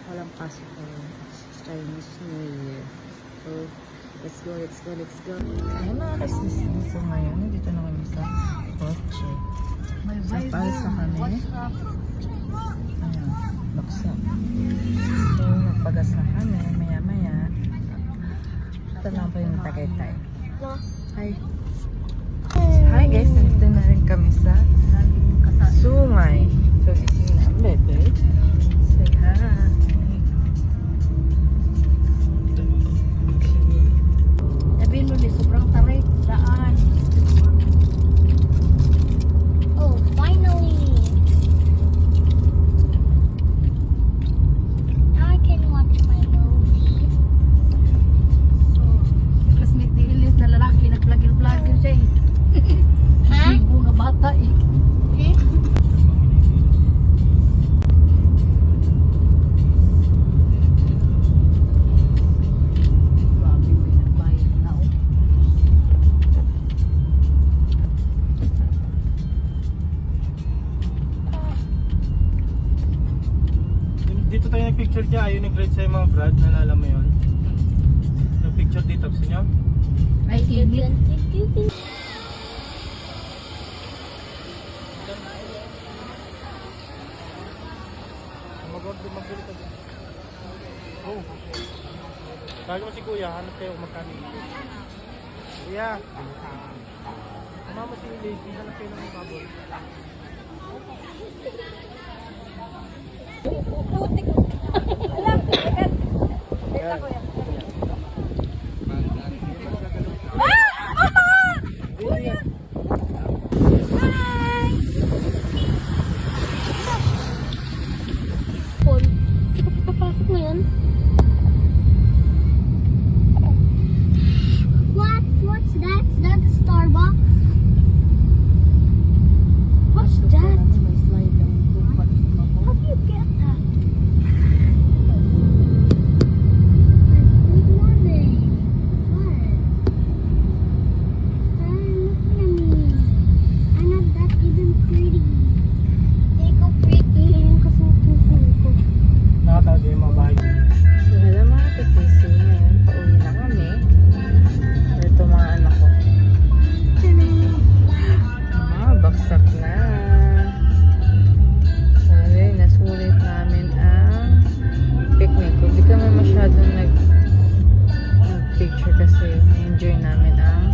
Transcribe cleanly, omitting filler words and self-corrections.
walang pasok ngayon. It's Chinese New Year. So, let's go, let's go, let's go. Ay, mga kasisig. So, ngayon, nandito na kami sa kotse. Sa palsa kami. Ayan, baksa. So, magpagas na kami. Maya-maya. Ito lang po yung Tagaytay. Hi. Hi guys, nandito na rin kami sa Sungay. So, gising na ang bebe. Say hi. Sabihin mo ni, sobrang tarik. Daan. Oh, finally! Now I can watch my movie. Oh, classmate ni Ilis na lalaki, nag-vlogger siya eh. Ha? Ibo nga bata eh. Grabe, may nagbayad na oh. Dito tayo nag-picture niya, ayun nag-ride sa'yo mga Brad, nalala mo yun? Nag-picture dito, gusto niyo? Ay, init. Mag-bili ka dyan. Oh. Bago mo si Kuya, hanap kayo kung magkano ito. Kuya! Mama si Lacey, hanap kayo ng kabol. Papasok mo yun? What's that? Is that a Starbucks? What's that? How do you get that? Good morning. What? Look at me. I'm not that even pretty. Ikaw pretty. Yung kasutusin ko. Nakatawag yung mga bahay. So, hello mga kasisi. Ngayon, pauwi na kami. Ito mga anak ko. Baksak na. Sorry, nasulit namin ang picnic. Hindi kami masyadong nag-picture kasi enjoy namin ang